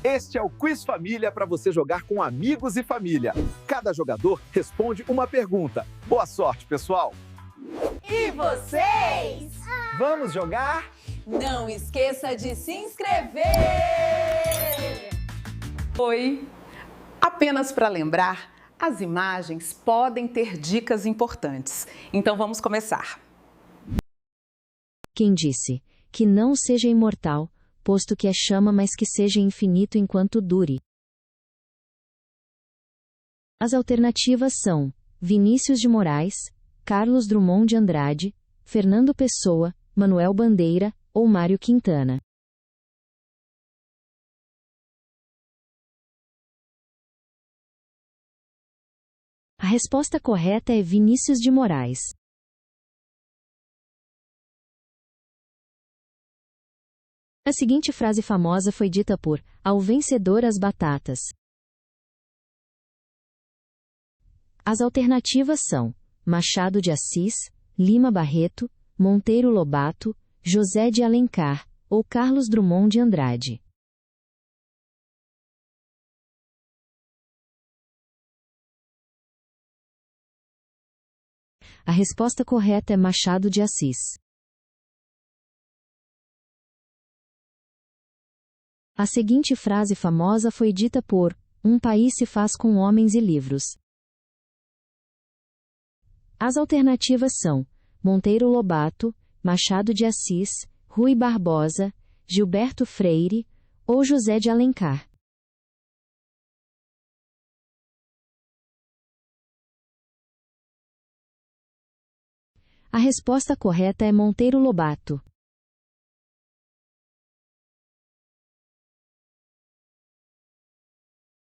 Este é o Quiz Família para você jogar com amigos e família. Cada jogador responde uma pergunta. Boa sorte, pessoal! E vocês? Vamos jogar? Não esqueça de se inscrever! Oi! Apenas para lembrar, as imagens podem ter dicas importantes. Então vamos começar. Quem disse que não seja imortal, posto que é chama, mas que seja infinito enquanto dure? As alternativas são Vinícius de Moraes, Carlos Drummond de Andrade, Fernando Pessoa, Manuel Bandeira ou Mário Quintana. A resposta correta é Vinícius de Moraes. A seguinte frase famosa foi dita por Ao vencedor as batatas. As alternativas são Machado de Assis, Lima Barreto, Monteiro Lobato, José de Alencar ou Carlos Drummond de Andrade. A resposta correta é Machado de Assis. A seguinte frase famosa foi dita por Um país se faz com homens e livros. As alternativas são Monteiro Lobato, Machado de Assis, Rui Barbosa, Gilberto Freire ou José de Alencar. A resposta correta é Monteiro Lobato.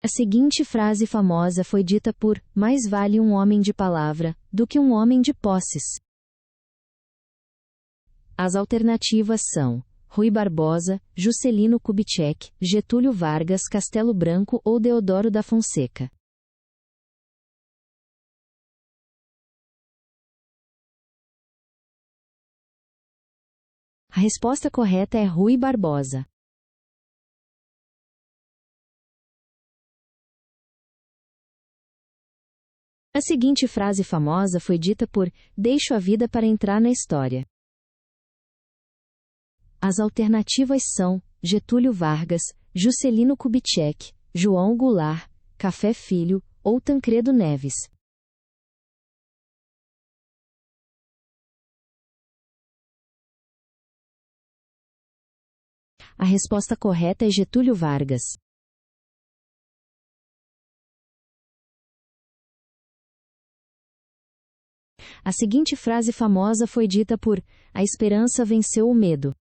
A seguinte frase famosa foi dita por Mais vale um homem de palavra do que um homem de posses. As alternativas são Rui Barbosa, Juscelino Kubitschek, Getúlio Vargas Castelo Branco ou Deodoro da Fonseca. A resposta correta é Rui Barbosa. A seguinte frase famosa foi dita por Deixo a vida para entrar na história. As alternativas são Getúlio Vargas, Juscelino Kubitschek, João Goulart, Café Filho ou Tancredo Neves. A resposta correta é Getúlio Vargas. A seguinte frase famosa foi dita por A esperança venceu o medo.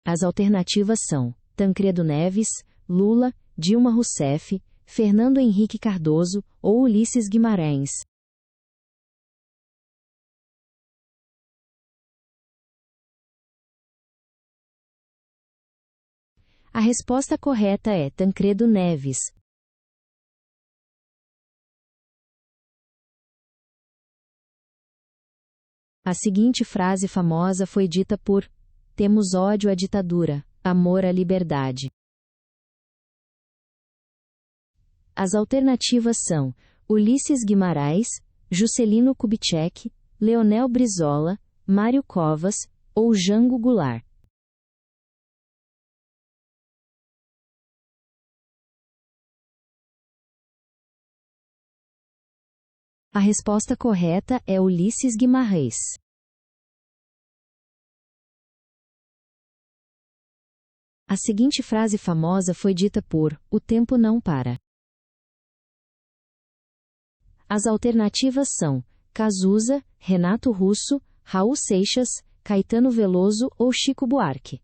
As alternativas são Tancredo Neves, Lula, Dilma Rousseff, Fernando Henrique Cardoso ou Ulisses Guimarães. A resposta correta é Tancredo Neves. A seguinte frase famosa foi dita por Temos ódio à ditadura, amor à liberdade. As alternativas são Ulisses Guimarães, Juscelino Kubitschek, Leonel Brizola, Mário Covas ou Jango Goulart. A resposta correta é Ulisses Guimarães. A seguinte frase famosa foi dita por O tempo não para. As alternativas são Cazuza, Renato Russo, Raul Seixas, Caetano Veloso ou Chico Buarque.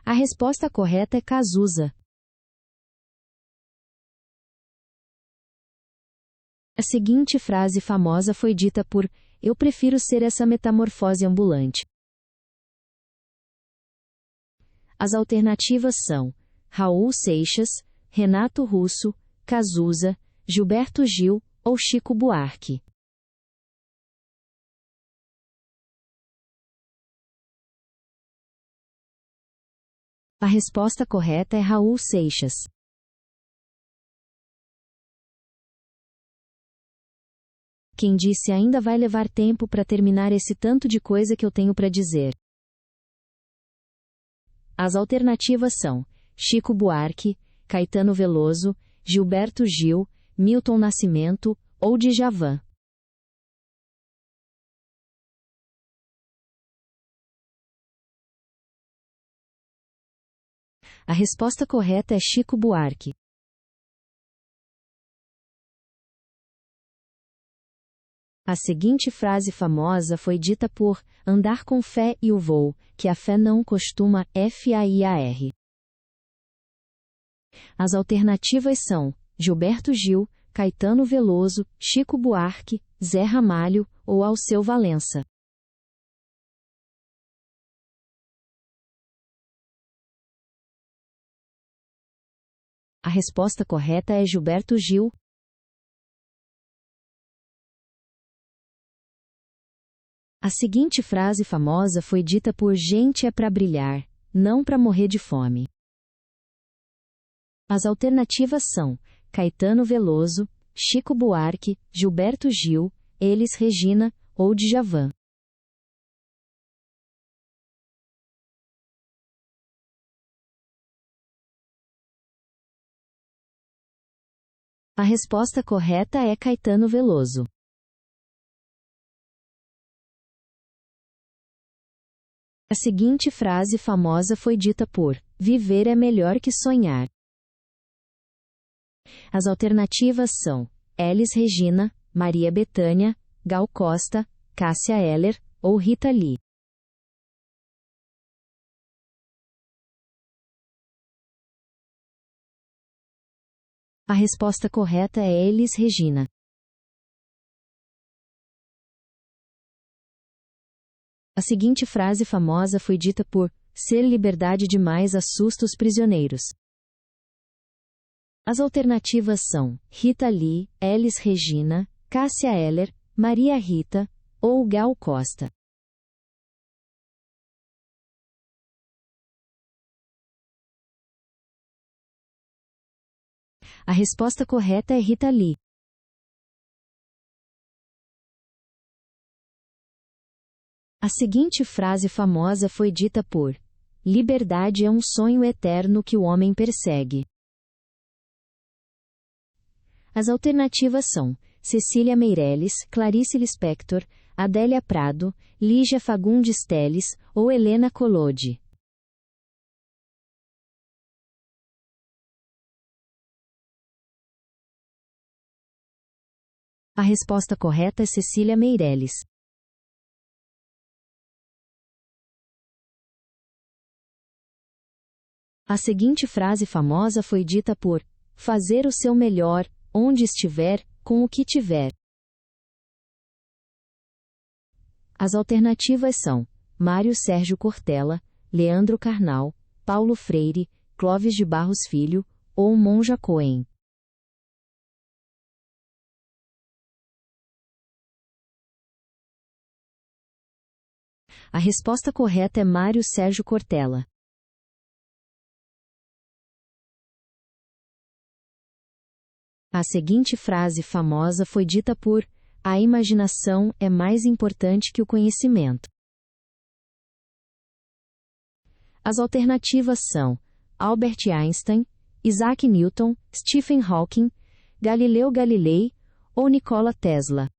A resposta correta é Cazuza. A seguinte frase famosa foi dita por Eu prefiro ser essa metamorfose ambulante. As alternativas são Raul Seixas, Renato Russo, Cazuza, Gilberto Gil ou Chico Buarque. A resposta correta é Raul Seixas. Quem disse ainda vai levar tempo para terminar esse tanto de coisa que eu tenho para dizer? As alternativas são Chico Buarque, Caetano Veloso, Gilberto Gil, Milton Nascimento ou Djavan. A resposta correta é Chico Buarque. A seguinte frase famosa foi dita por Andar com fé e o voo, que a fé não costuma FAIAR. As alternativas são Gilberto Gil, Caetano Veloso, Chico Buarque, Zé Ramalho ou Alceu Valença. A resposta correta é Gilberto Gil. A seguinte frase famosa foi dita por Gente é pra brilhar, não pra morrer de fome. As alternativas são Caetano Veloso, Chico Buarque, Gilberto Gil, Elis Regina ou Djavan. A resposta correta é Caetano Veloso. A seguinte frase famosa foi dita por Viver é melhor que sonhar. As alternativas são Elis Regina, Maria Bethânia, Gal Costa, Cássia Eller ou Rita Lee. A resposta correta é Elis Regina. A seguinte frase famosa foi dita por Ser liberdade demais assusta os prisioneiros. As alternativas são Rita Lee, Elis Regina, Cássia Eller, Maria Rita ou Gal Costa. A resposta correta é Rita Lee. A seguinte frase famosa foi dita por Liberdade é um sonho eterno que o homem persegue. As alternativas são Cecília Meirelles, Clarice Lispector, Adélia Prado, Lígia Fagundes Telles ou Helena Collodi. A resposta correta é Cecília Meirelles. A seguinte frase famosa foi dita por Fazer o seu melhor, onde estiver, com o que tiver. As alternativas são Mário Sérgio Cortella, Leandro Carnal, Paulo Freire, Clóvis de Barros Filho ou Monja Coen. A resposta correta é Mário Sérgio Cortella. A seguinte frase famosa foi dita por A imaginação é mais importante que o conhecimento. As alternativas são Albert Einstein, Isaac Newton, Stephen Hawking, Galileu Galilei ou Nikola Tesla.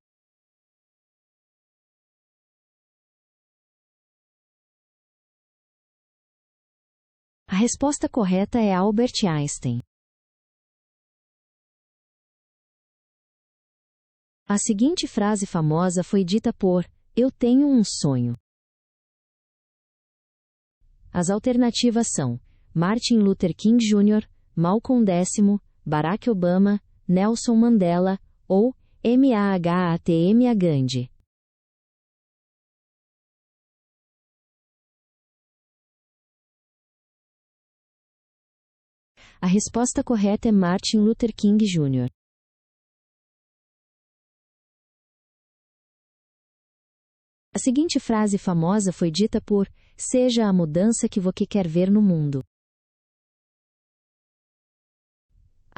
A resposta correta é Albert Einstein. A seguinte frase famosa foi dita por Eu tenho um sonho. As alternativas são Martin Luther King Jr., Malcolm X, Barack Obama, Nelson Mandela ou Mahatma Gandhi. A resposta correta é Martin Luther King Jr. A seguinte frase famosa foi dita por Seja a mudança que você quer ver no mundo.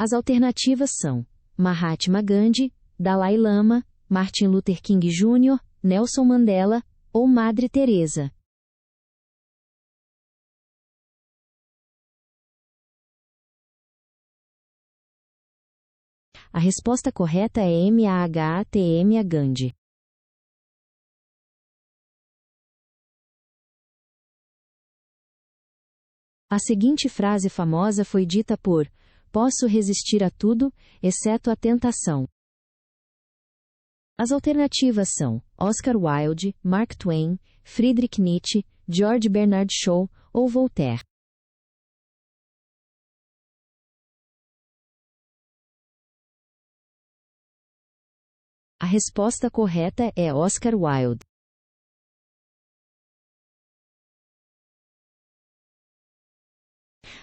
As alternativas são Mahatma Gandhi, Dalai Lama, Martin Luther King Jr., Nelson Mandela ou Madre Teresa. A resposta correta é Mahatma Gandhi. A seguinte frase famosa foi dita por: posso resistir a tudo, exceto a tentação. As alternativas são Oscar Wilde, Mark Twain, Friedrich Nietzsche, George Bernard Shaw ou Voltaire. A resposta correta é Oscar Wilde.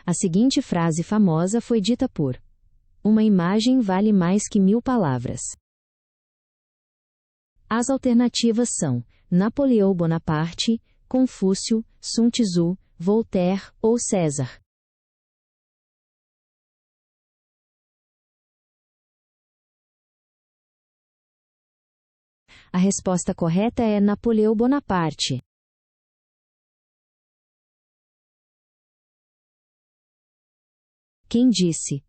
A seguinte frase famosa foi dita por: uma imagem vale mais que 1000 palavras. As alternativas são Napoleão Bonaparte, Confúcio, Sun Tzu, Voltaire ou César. A resposta correta é Napoleão Bonaparte. Quem disse: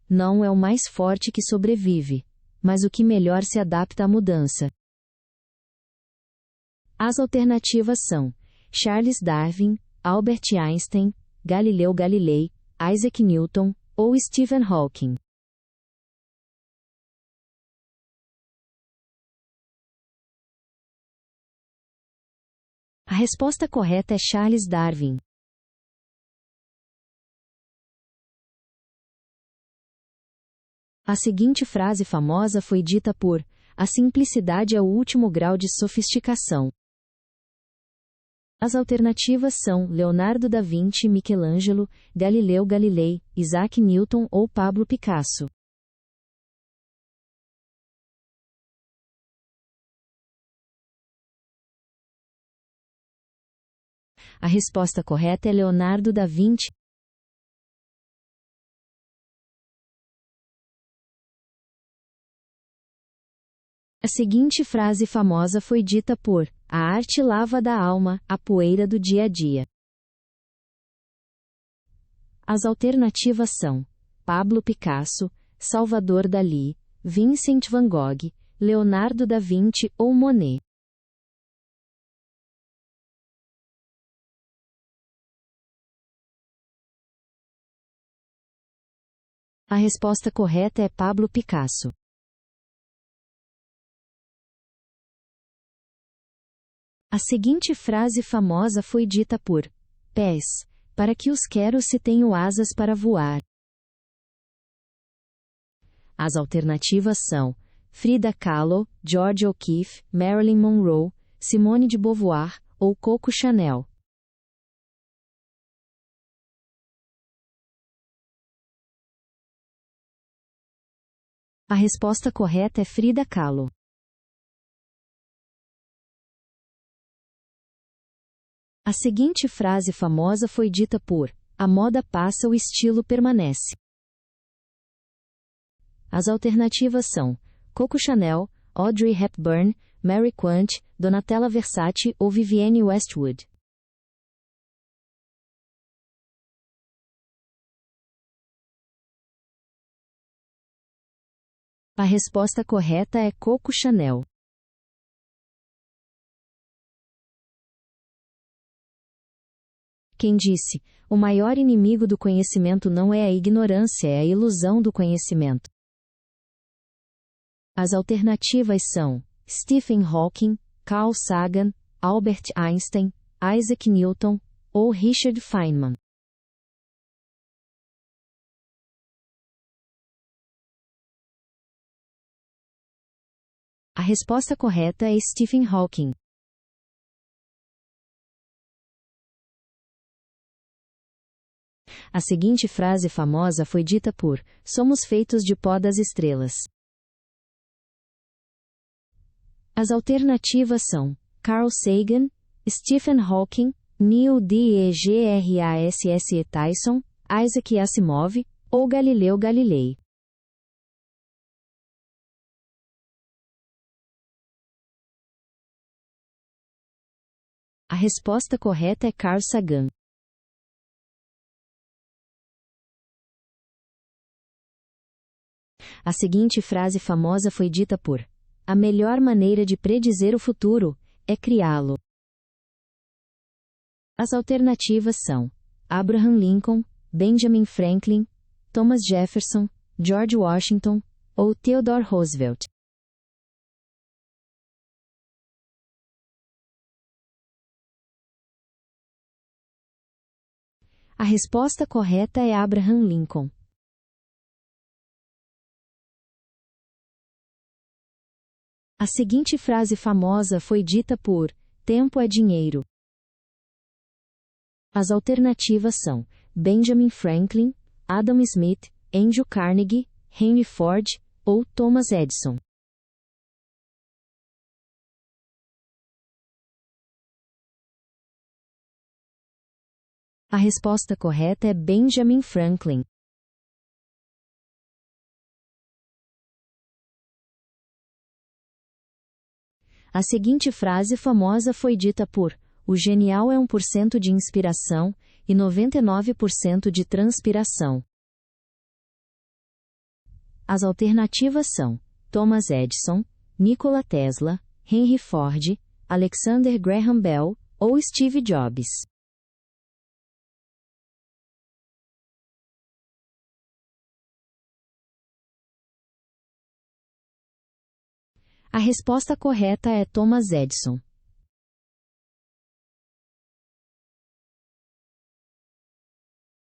não é o mais forte que sobrevive, mas o que melhor se adapta à mudança. As alternativas são Charles Darwin, Albert Einstein, Galileu Galilei, Isaac Newton ou Stephen Hawking. A resposta correta é Charles Darwin. A seguinte frase famosa foi dita por: a simplicidade é o último grau de sofisticação. As alternativas são Leonardo da Vinci, Michelangelo, Galileu Galilei, Isaac Newton ou Pablo Picasso. A resposta correta é Leonardo da Vinci. A seguinte frase famosa foi dita por: a arte lava da alma a poeira do dia a dia. As alternativas são Pablo Picasso, Salvador Dalí, Vincent van Gogh, Leonardo da Vinci ou Monet. A resposta correta é Pablo Picasso. A seguinte frase famosa foi dita por: pés, para que os quero se tenho asas para voar. As alternativas são Frida Kahlo, George O'Keeffe, Marilyn Monroe, Simone de Beauvoir ou Coco Chanel. A resposta correta é Frida Kahlo. A seguinte frase famosa foi dita por: a moda passa, o estilo permanece. As alternativas são Coco Chanel, Audrey Hepburn, Mary Quant, Donatella Versace ou Vivienne Westwood. A resposta correta é Coco Chanel. Quem disse: o maior inimigo do conhecimento não é a ignorância, é a ilusão do conhecimento. As alternativas são Stephen Hawking, Carl Sagan, Albert Einstein, Isaac Newton ou Richard Feynman. A resposta correta é Stephen Hawking. A seguinte frase famosa foi dita por: somos feitos de pó das estrelas. As alternativas são Carl Sagan, Stephen Hawking, Neil deGrasse Tyson, Isaac Asimov ou Galileu Galilei. A resposta correta é Carl Sagan. A seguinte frase famosa foi dita por: a melhor maneira de predizer o futuro é criá-lo. As alternativas são Abraham Lincoln, Benjamin Franklin, Thomas Jefferson, George Washington ou Theodore Roosevelt. A resposta correta é Abraham Lincoln. A seguinte frase famosa foi dita por: tempo é dinheiro. As alternativas são Benjamin Franklin, Adam Smith, Andrew Carnegie, Henry Ford ou Thomas Edison. A resposta correta é Benjamin Franklin. A seguinte frase famosa foi dita por: o genial é 1% de inspiração e 99% de transpiração. As alternativas são Thomas Edison, Nikola Tesla, Henry Ford, Alexander Graham Bell ou Steve Jobs. A resposta correta é Thomas Edison.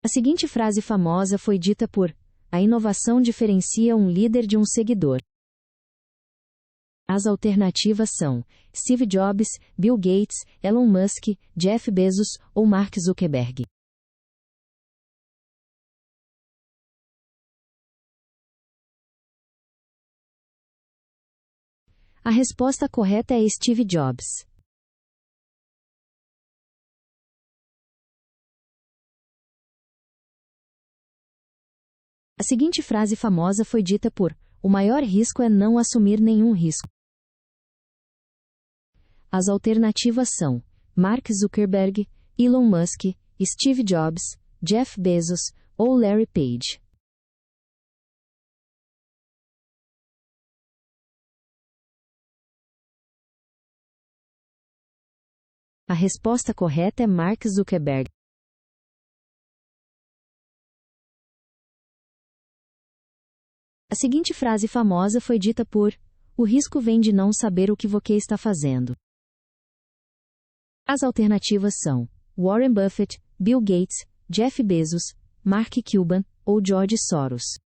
A seguinte frase famosa foi dita por: a inovação diferencia um líder de um seguidor. As alternativas são Steve Jobs, Bill Gates, Elon Musk, Jeff Bezos ou Mark Zuckerberg. A resposta correta é Steve Jobs. A seguinte frase famosa foi dita por: o maior risco é não assumir nenhum risco. As alternativas são Mark Zuckerberg, Elon Musk, Steve Jobs, Jeff Bezos ou Larry Page. A resposta correta é Mark Zuckerberg. A seguinte frase famosa foi dita por: o risco vem de não saber o que você está fazendo. As alternativas são Warren Buffett, Bill Gates, Jeff Bezos, Mark Cuban ou George Soros.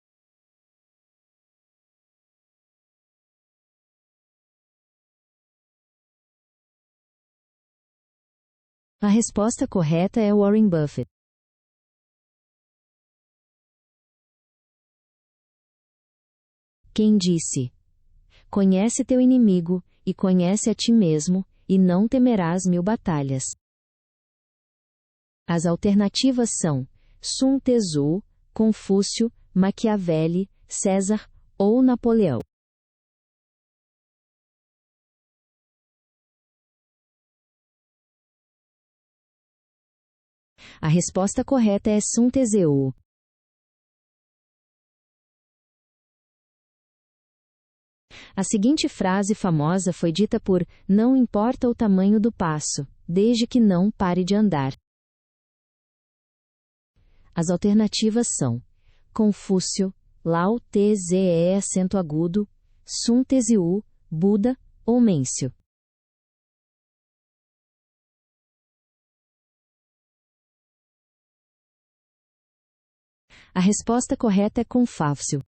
A resposta correta é Warren Buffett. Quem disse: conhece teu inimigo, e conhece a ti mesmo, e não temerás 1000 batalhas. As alternativas são Sun Tzu, Confúcio, Maquiavelli, César ou Napoleão. A resposta correta é Sun Tzu. A seguinte frase famosa foi dita por: não importa o tamanho do passo, desde que não pare de andar. As alternativas são Confúcio, Lao Tze acento agudo, Sun Tzu, Buda ou Mêncio. A resposta correta é Confúcio.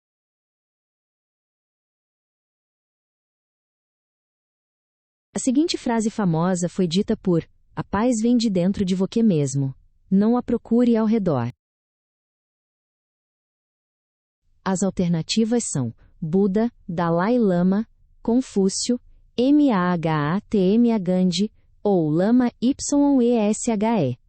A seguinte frase famosa foi dita por: a paz vem de dentro de você mesmo. Não a procure ao redor. As alternativas são Buda, Dalai Lama, Confúcio, Mahatma Gandhi ou Lama Yeshe.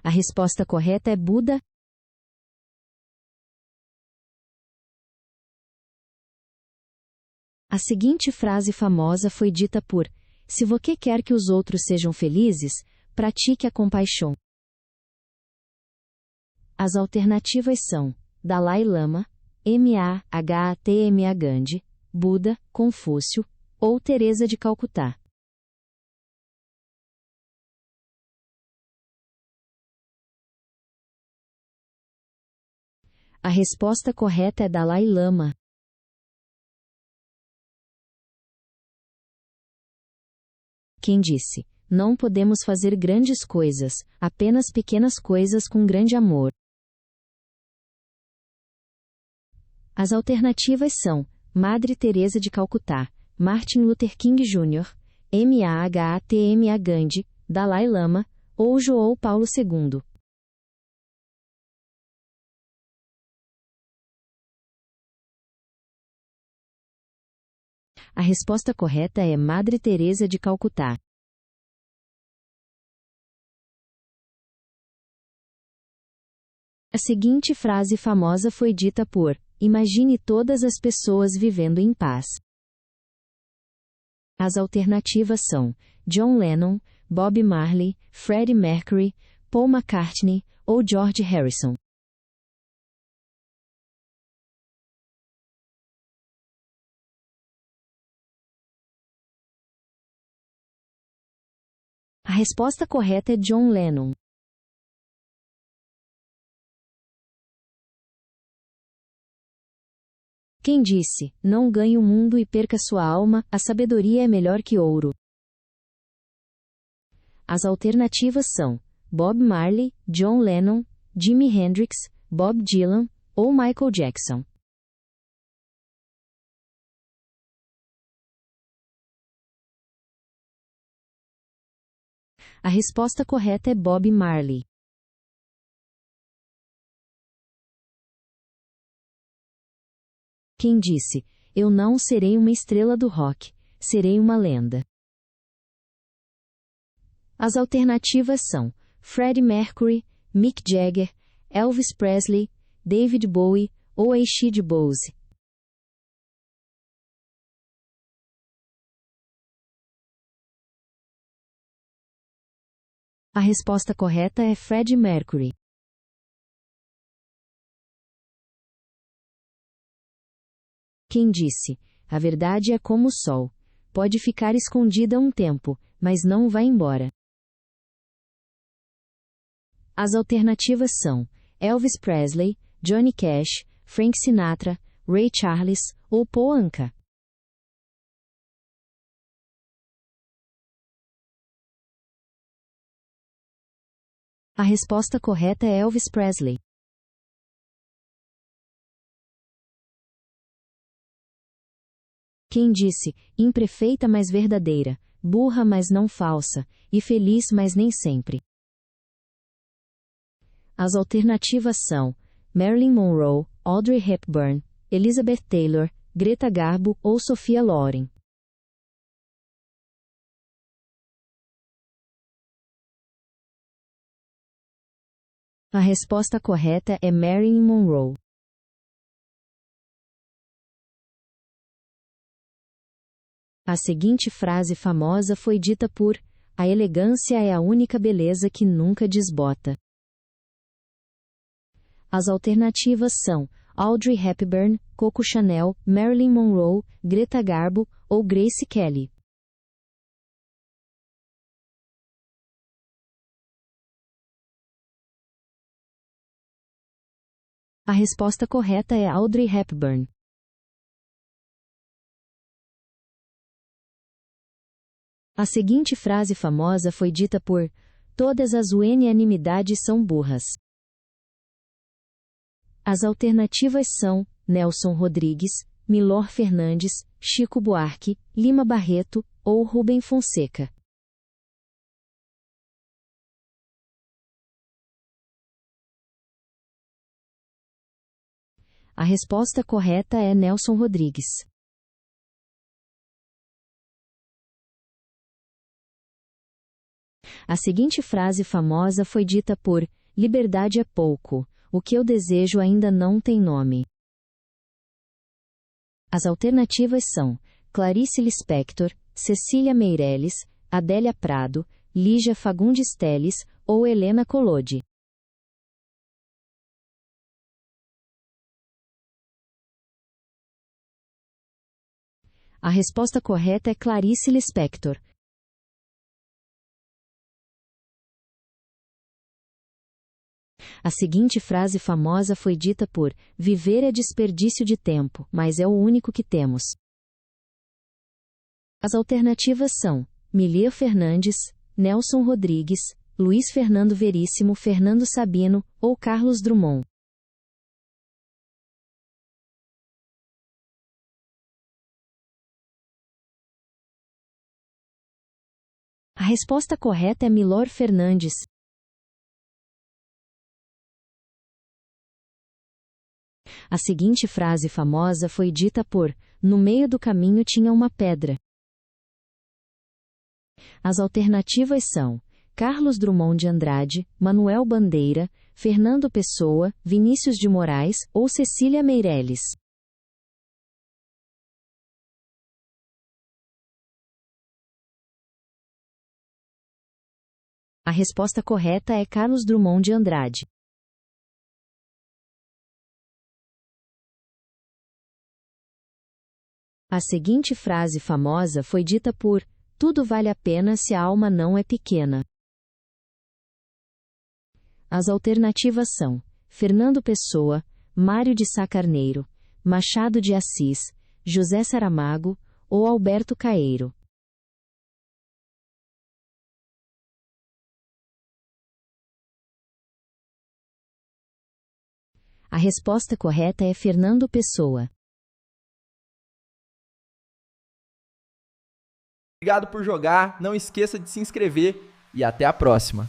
A resposta correta é Buda. A seguinte frase famosa foi dita por: se você quer que os outros sejam felizes, pratique a compaixão. As alternativas são Dalai Lama, Mahatma Gandhi, Buda, Confúcio ou Teresa de Calcutá. A resposta correta é Dalai Lama. Quem disse: não podemos fazer grandes coisas, apenas pequenas coisas com grande amor. As alternativas são Madre Teresa de Calcutá, Martin Luther King Jr., Mahatma Gandhi, Dalai Lama ou João Paulo II. A resposta correta é Madre Teresa de Calcutá. A seguinte frase famosa foi dita por: imagine todas as pessoas vivendo em paz. As alternativas são John Lennon, Bob Marley, Freddie Mercury, Paul McCartney ou George Harrison. A resposta correta é John Lennon. Quem disse: não ganhe o mundo e perca sua alma, a sabedoria é melhor que ouro. As alternativas são Bob Marley, John Lennon, Jimi Hendrix, Bob Dylan ou Michael Jackson. A resposta correta é Bob Marley. Quem disse: eu não serei uma estrela do rock, serei uma lenda. As alternativas são Freddie Mercury, Mick Jagger, Elvis Presley, David Bowie ou Ashid Bose. A resposta correta é Freddie Mercury. Quem disse: a verdade é como o sol, pode ficar escondida um tempo, mas não vai embora. As alternativas são Elvis Presley, Johnny Cash, Frank Sinatra, Ray Charles ou Paul Anka. A resposta correta é Elvis Presley. Quem disse: imperfeita mas verdadeira, burra mas não falsa, e feliz mas nem sempre. As alternativas são Marilyn Monroe, Audrey Hepburn, Elizabeth Taylor, Greta Garbo ou Sophia Loren. A resposta correta é Marilyn Monroe. A seguinte frase famosa foi dita por: a elegância é a única beleza que nunca desbota. As alternativas são Audrey Hepburn, Coco Chanel, Marilyn Monroe, Greta Garbo ou Grace Kelly. A resposta correta é Audrey Hepburn. A seguinte frase famosa foi dita por: todas as unanimidades são burras. As alternativas são Nelson Rodrigues, Milor Fernandes, Chico Buarque, Lima Barreto ou Rubem Fonseca. A resposta correta é Nelson Rodrigues. A seguinte frase famosa foi dita por: liberdade é pouco, o que eu desejo ainda não tem nome. As alternativas são Clarice Lispector, Cecília Meirelles, Adélia Prado, Lígia Fagundes Telles ou Helena Collodi? A resposta correta é Clarice Lispector. A seguinte frase famosa foi dita por: viver é desperdício de tempo, mas é o único que temos. As alternativas são Milia Fernandes, Nelson Rodrigues, Luiz Fernando Veríssimo, Fernando Sabino ou Carlos Drummond. A resposta correta é Milor Fernandes. A seguinte frase famosa foi dita por: no meio do caminho tinha uma pedra. As alternativas são Carlos Drummond de Andrade, Manuel Bandeira, Fernando Pessoa, Vinícius de Moraes ou Cecília Meirelles. A resposta correta é Carlos Drummond de Andrade. A seguinte frase famosa foi dita por: tudo vale a pena se a alma não é pequena. As alternativas são Fernando Pessoa, Mário de Sá Carneiro, Machado de Assis, José Saramago ou Alberto Caeiro. A resposta correta é Fernando Pessoa. Obrigado por jogar, não esqueça de se inscrever e até a próxima.